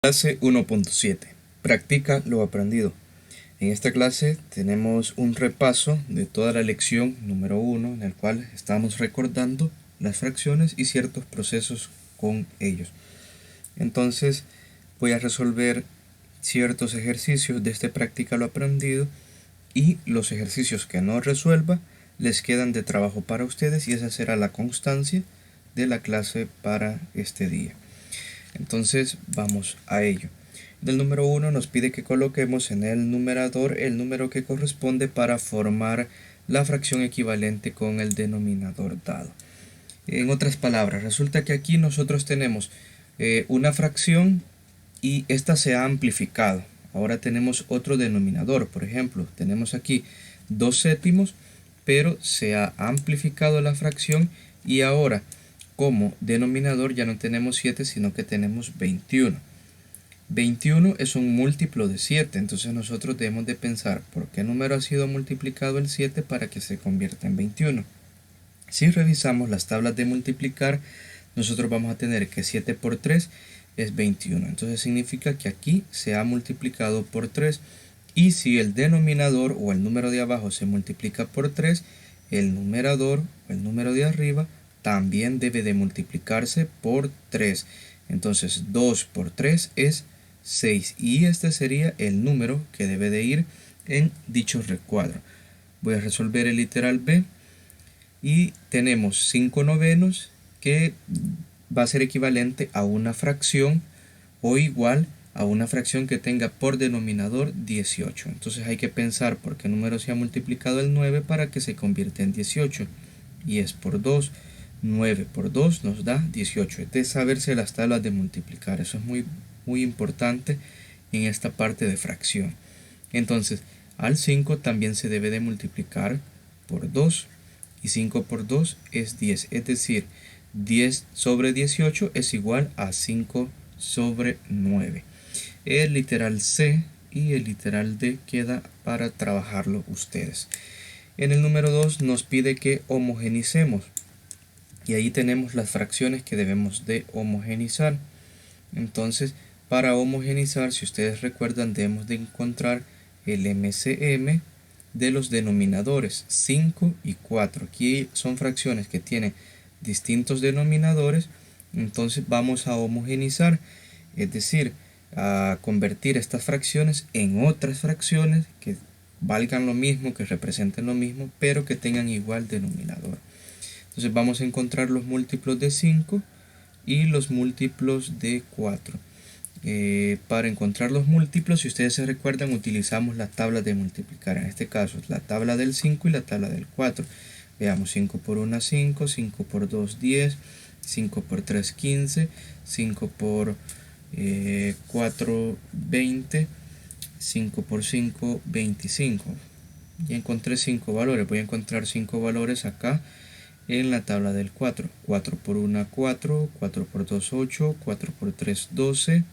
Clase 1.7. Practica lo aprendido. En esta clase tenemos un repaso de toda la lección número 1, en el cual estamos recordando las fracciones y ciertos procesos con ellos. Entonces voy a resolver ciertos ejercicios de este Practica lo aprendido, y los ejercicios que no resuelva les quedan de trabajo para ustedes, y esa será la constancia de la clase para este día. Entonces vamos a ello. Del número 1 nos pide que coloquemos en el numerador el número que corresponde para formar la fracción equivalente con el denominador dado. En otras palabras, resulta que aquí nosotros tenemos una fracción y esta se ha amplificado. Ahora tenemos otro denominador. Por ejemplo, tenemos aquí 2 séptimos, pero se ha amplificado la fracción y ahora como denominador ya no tenemos 7, sino que tenemos 21. 21 es un múltiplo de 7, entonces nosotros debemos de pensar por qué número ha sido multiplicado el 7 para que se convierta en 21. Si revisamos las tablas de multiplicar, nosotros vamos a tener que 7 por 3 es 21. Entonces significa que aquí se ha multiplicado por 3. Y si el denominador o el número de abajo se multiplica por 3, el numerador o el número de arriba también debe de multiplicarse por 3. Entonces 2 por 3 es 6. Y este sería el número que debe de ir en dicho recuadro. Voy a resolver el literal B. Y tenemos 5 novenos, que va a ser equivalente a una fracción o igual a una fracción que tenga por denominador 18. Entonces hay que pensar por qué número se ha multiplicado el 9 para que se convierta en 18. Y es por 2. 9 por 2 nos da 18. Es de saberse las tablas de multiplicar. Eso es muy importante en esta parte de fracción. Entonces, al 5 también se debe de multiplicar por 2. Y 5 por 2 es 10. Es decir, 10 sobre 18 es igual a 5 sobre 9. El literal C y el literal D queda para trabajarlo ustedes. En el número 2 nos pide que homogenicemos. Y ahí tenemos las fracciones que debemos de homogenizar. Entonces, para homogenizar, si ustedes recuerdan, debemos de encontrar el MCM de los denominadores 5 y 4. Aquí son fracciones que tienen distintos denominadores. Entonces vamos a homogenizar, es decir, a convertir estas fracciones en otras fracciones que valgan lo mismo, que representen lo mismo, pero que tengan igual denominador. Entonces vamos a encontrar los múltiplos de 5 y los múltiplos de 4. Para encontrar los múltiplos, si ustedes se recuerdan, utilizamos las tablas de multiplicar. En este caso es la tabla del 5 y la tabla del 4. Veamos, 5 por 1 5, 5 por 2 10, 5 por 3 15, 5 por 4 20, 5 por 5 25. Ya encontré 5 valores. Voy a encontrar 5 valores acá en la tabla del 4. 4 por 1 4, 4 por 2 8, 4 por 3 12,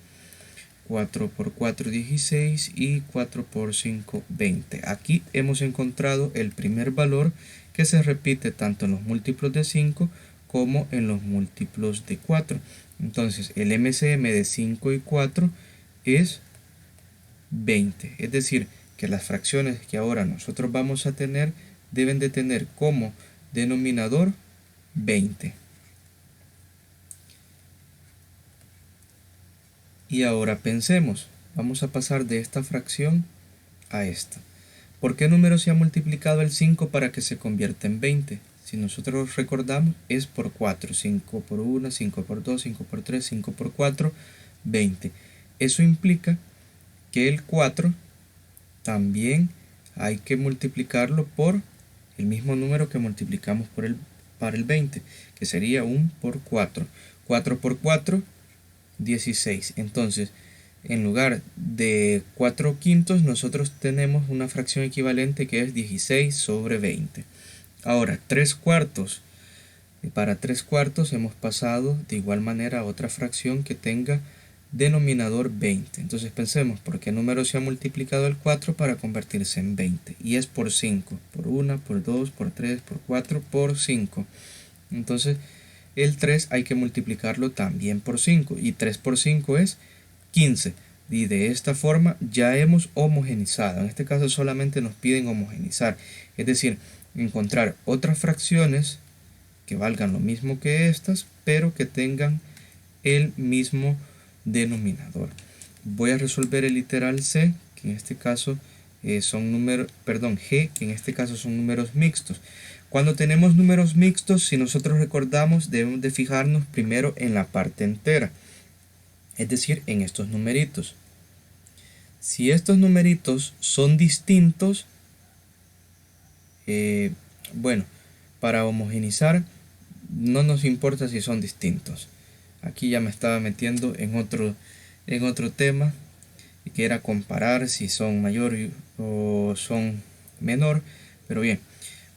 4 por 4 16 y 4 por 5 20. Aquí hemos encontrado el primer valor que se repite tanto en los múltiplos de 5 como en los múltiplos de 4. Entonces el MCM de 5 y 4 es 20. Es decir, que las fracciones que ahora nosotros vamos a tener deben de tener como denominador 20. Y ahora pensemos, vamos a pasar de esta fracción a esta. ¿Por qué número se ha multiplicado el 5 para que se convierta en 20? Si nosotros recordamos, es por 4. 5 por 1, 5 por 2, 5 por 3, 5 por 4, 20. Eso implica que el 4 también hay que multiplicarlo por el mismo número que multiplicamos para el 20, que sería 1 por 4. 4 por 4, 16. Entonces, en lugar de 4 quintos, nosotros tenemos una fracción equivalente que es 16 sobre 20. Ahora, 3 cuartos. Para 3 cuartos hemos pasado de igual manera a otra fracción que tenga denominador 20. Entonces pensemos, ¿por qué número se ha multiplicado el 4 para convertirse en 20? Y es por 5, por 1, por 2, por 3, por 4, por 5. Entonces el 3 hay que multiplicarlo también por 5. Y 3 por 5 es 15. Y de esta forma ya hemos homogenizado. En este caso solamente nos piden homogenizar, es decir, encontrar otras fracciones que valgan lo mismo que estas, pero que tengan el mismo denominador. Voy a resolver el literal C, que en este caso son números, perdón, G, que en este caso son números mixtos. Cuando tenemos números mixtos, si nosotros recordamos, debemos de fijarnos primero en la parte entera, es decir, en estos numeritos. Si estos numeritos son distintos, bueno, para homogenizar no nos importa si son distintos. Aquí ya me estaba metiendo en otro tema, que era comparar si son mayor o son menor, pero bien,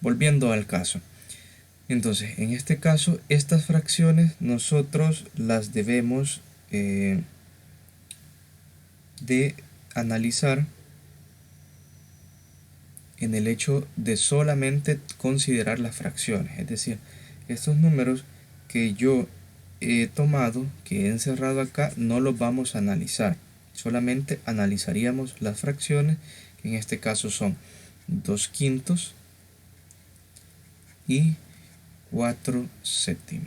volviendo al caso. Entonces, en este caso, estas fracciones nosotros las debemos de analizar en el hecho de solamente considerar las fracciones. Es decir, estos números que yo he tomado, que he encerrado acá, no los vamos a analizar. Solamente analizaríamos las fracciones, que en este caso son 2/5 y 4/7.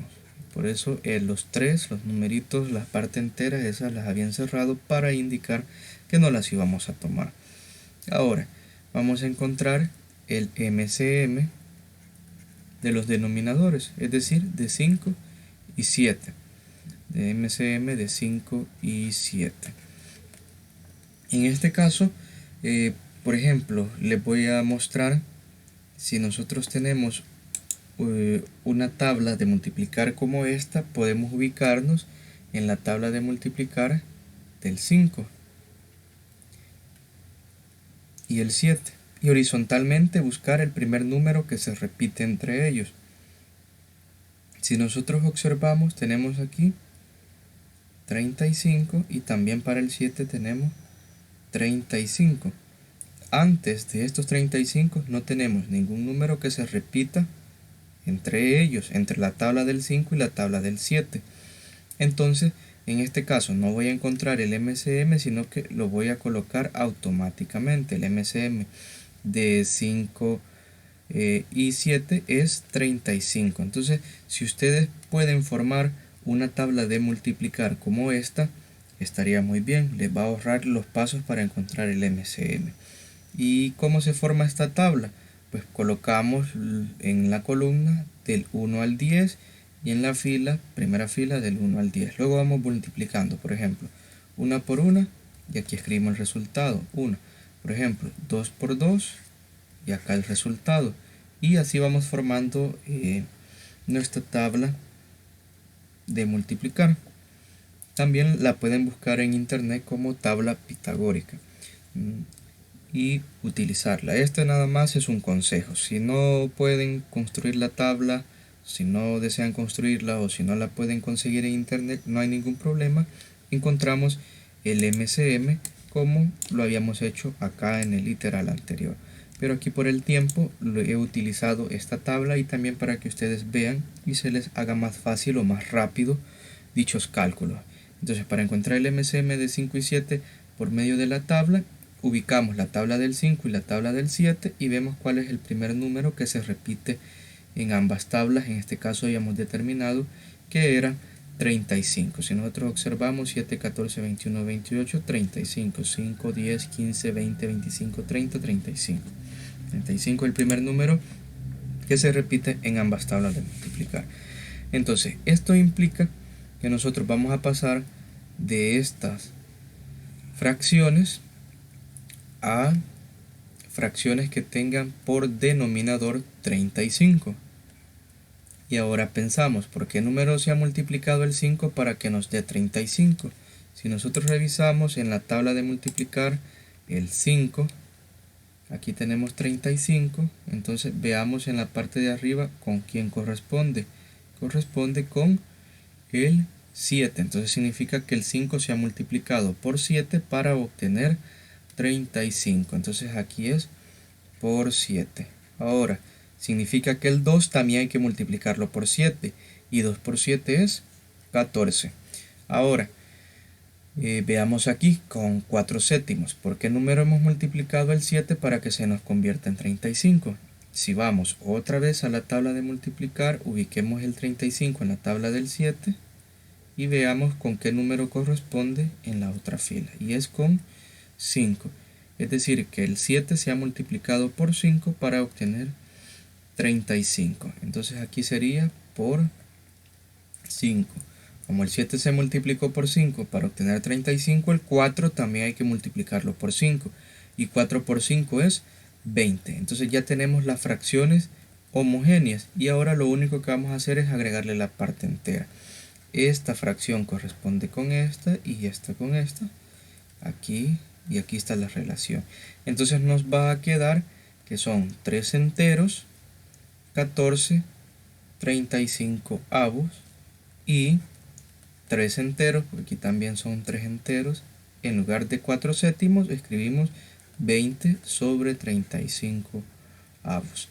Por eso los numeritos, la parte entera, esas las había encerrado para indicar que no las íbamos a tomar. Ahora vamos a encontrar el MCM de los denominadores, es decir, de 5 y 7. De MCM de 5 y 7. En este caso, por ejemplo, les voy a mostrar si nosotros tenemos una tabla de multiplicar como esta, podemos ubicarnos en la tabla de multiplicar del 5 y el 7 y horizontalmente buscar el primer número que se repite entre ellos. Si nosotros observamos, tenemos aquí 35 y también para el 7 tenemos 35. Antes de estos 35 no tenemos ningún número que se repita entre ellos, entre la tabla del 5 y la tabla del 7. Entonces, en este caso no voy a encontrar el MCM, sino que lo voy a colocar automáticamente. El MCM de 5 y 7 es 35. Entonces, si ustedes pueden formar una tabla de multiplicar como esta, estaría muy bien. Les va a ahorrar los pasos para encontrar el MCM. ¿Y cómo se forma esta tabla? Pues colocamos en la columna del 1 al 10 y en la fila, primera fila, del 1 al 10. Luego vamos multiplicando, por ejemplo, 1 por 1 y aquí escribimos el resultado, 1. Por ejemplo, 2 por 2 y acá el resultado. Y así vamos formando nuestra tabla de multiplicar. También la pueden buscar en internet como tabla pitagórica y utilizarla. Este nada más es un consejo. Si no pueden construir la tabla, si no desean construirla o si no la pueden conseguir en internet, no hay ningún problema. Encontramos el MCM como lo habíamos hecho acá en el literal anterior. Pero aquí por el tiempo lo he utilizado esta tabla y también para que ustedes vean y se les haga más fácil o más rápido dichos cálculos. Entonces, para encontrar el MCM de 5 y 7 por medio de la tabla, ubicamos la tabla del 5 y la tabla del 7 y vemos cuál es el primer número que se repite en ambas tablas. En este caso habíamos determinado que era 35. Si nosotros observamos 7, 14, 21, 28, 35, 5, 10, 15, 20, 25, 30, 35. 35 es el primer número que se repite en ambas tablas de multiplicar. Entonces, esto implica que nosotros vamos a pasar de estas fracciones a fracciones que tengan por denominador 35. Y ahora pensamos, ¿por qué número se ha multiplicado el 5 para que nos dé 35? Si nosotros revisamos en la tabla de multiplicar el 5, aquí tenemos 35, entonces veamos en la parte de arriba con quién corresponde. Corresponde con el 7, entonces significa que el 5 se ha multiplicado por 7 para obtener 35. Entonces aquí es por 7. Ahora, significa que el 2 también hay que multiplicarlo por 7. Y 2 por 7 es 14. Ahora, Veamos aquí con 4 séptimos. ¿Por qué número hemos multiplicado el 7 para que se nos convierta en 35? Si vamos otra vez a la tabla de multiplicar, ubiquemos el 35 en la tabla del 7 y veamos con qué número corresponde en la otra fila. Y es con 5. Es decir, que el 7 se ha multiplicado por 5 para obtener 35. Entonces aquí sería por 5. Como el 7 se multiplicó por 5 para obtener 35, el 4 también hay que multiplicarlo por 5. Y 4 por 5 es 20. Entonces ya tenemos las fracciones homogéneas. Y ahora lo único que vamos a hacer es agregarle la parte entera. Esta fracción corresponde con esta y esta con esta. Aquí y aquí está la relación. Entonces nos va a quedar que son 3 enteros, 14, 35 avos y 3 enteros, porque aquí también son 3 enteros. En lugar de 4 séptimos escribimos 20 sobre 35 avos.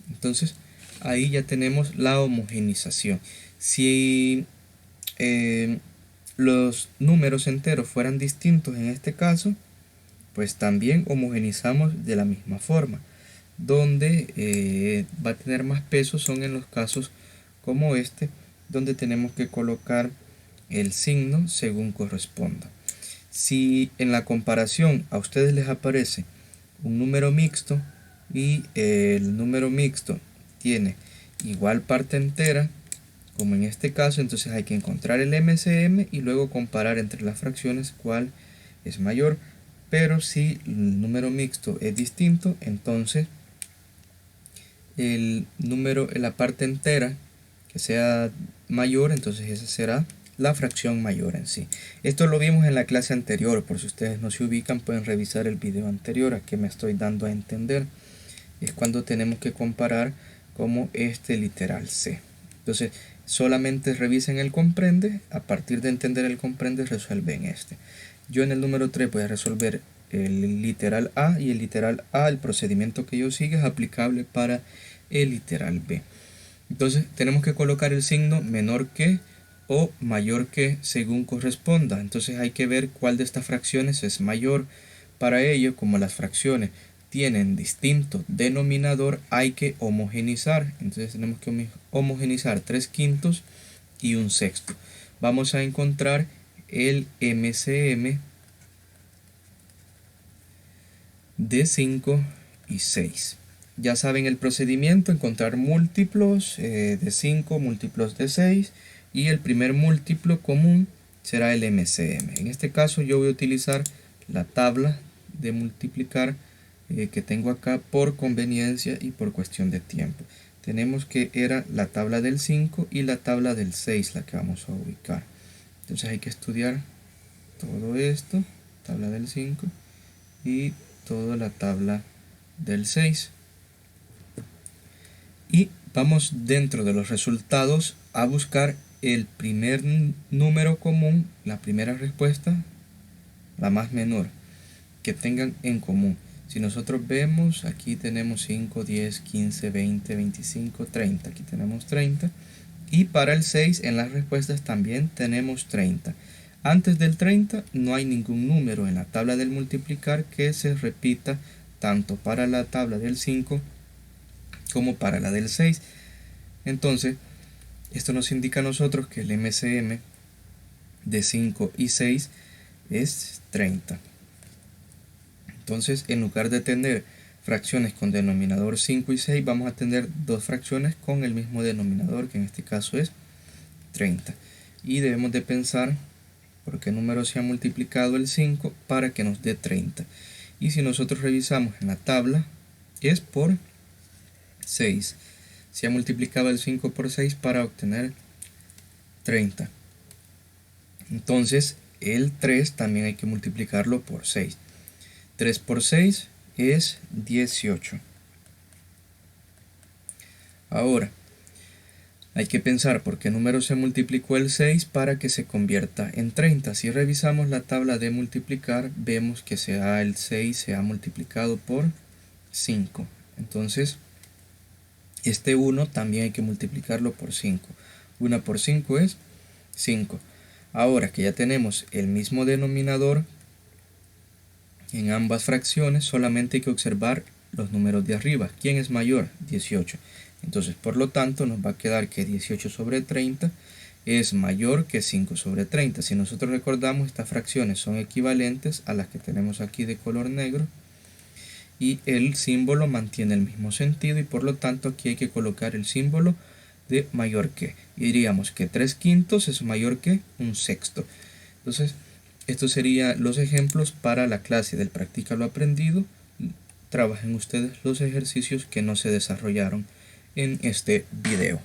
Entonces ahí ya tenemos la homogenización. Si los números enteros fueran distintos en este caso, pues también homogenizamos de la misma forma. Donde va a tener más peso son en los casos como este, donde tenemos que colocar el signo según corresponda. Si en la comparación a ustedes les aparece un número mixto y el número mixto tiene igual parte entera, como en este caso, entonces hay que encontrar el MCM y luego comparar entre las fracciones cuál es mayor. Pero si el número mixto es distinto, entonces el número en la parte entera que sea mayor, entonces esa será la fracción mayor en sí. Esto lo vimos en la clase anterior, por si ustedes no se ubican pueden revisar el video anterior. A que me estoy dando a entender es cuando tenemos que comparar como este literal C. Entonces solamente revisen el comprende, a partir de entender el comprende resuelven este. Yo en el número 3 voy a resolver el literal A, y el literal A, el procedimiento que yo sigo es aplicable para el literal B. Entonces tenemos que colocar el signo menor que o mayor que según corresponda. Entonces hay que ver cuál de estas fracciones es mayor. Para ello, como las fracciones tienen distinto denominador, hay que homogenizar. Entonces tenemos que homogenizar 3/5 y 1/6. Vamos a encontrar el MCM de 5 y 6. Ya saben el procedimiento: encontrar múltiplos de 5, múltiplos de 6, y el primer múltiplo común será el MCM. En este caso yo voy a utilizar la tabla de multiplicar que tengo acá por conveniencia y por cuestión de tiempo. Tenemos que era la tabla del 5 y la tabla del 6 la que vamos a ubicar. Entonces hay que estudiar todo esto, tabla del 5 y toda la tabla del 6. Y vamos dentro de los resultados a buscar el primer número común, la primera respuesta, la más menor, que tengan en común. Si nosotros vemos, aquí tenemos 5, 10, 15, 20, 25, 30. Aquí tenemos 30. Y para el 6 en las respuestas también tenemos 30. Antes del 30 no hay ningún número en la tabla del multiplicar que se repita tanto para la tabla del 5 como para la del 6. Entonces, esto nos indica a nosotros que el MCM de 5 y 6 es 30. Entonces, en lugar de tener fracciones con denominador 5 y 6, vamos a tener dos fracciones con el mismo denominador, que en este caso es 30. Y debemos de pensar por qué número se ha multiplicado el 5 para que nos dé 30. Y si nosotros revisamos en la tabla, es por 6. Se ha multiplicado el 5 por 6 para obtener 30. Entonces el 3 también hay que multiplicarlo por 6. 3 por 6 es 18. Ahora hay que pensar por qué número se multiplicó el 6 para que se convierta en 30. Si revisamos la tabla de multiplicar, vemos que el 6 se ha multiplicado por 5. Entonces este 1 también hay que multiplicarlo por 5. 1 por 5 es 5. Ahora que ya tenemos el mismo denominador en ambas fracciones, solamente hay que observar los números de arriba. ¿Quién es mayor? 18. Entonces, por lo tanto, nos va a quedar que 18 sobre 30 es mayor que 5 sobre 30. Si nosotros recordamos, estas fracciones son equivalentes a las que tenemos aquí de color negro y el símbolo mantiene el mismo sentido y por lo tanto aquí hay que colocar el símbolo de mayor que. Y diríamos que 3/5 es mayor que 1/6. Entonces, estos serían los ejemplos para la clase del Practica lo aprendido. Trabajen ustedes los ejercicios que no se desarrollaron en este video.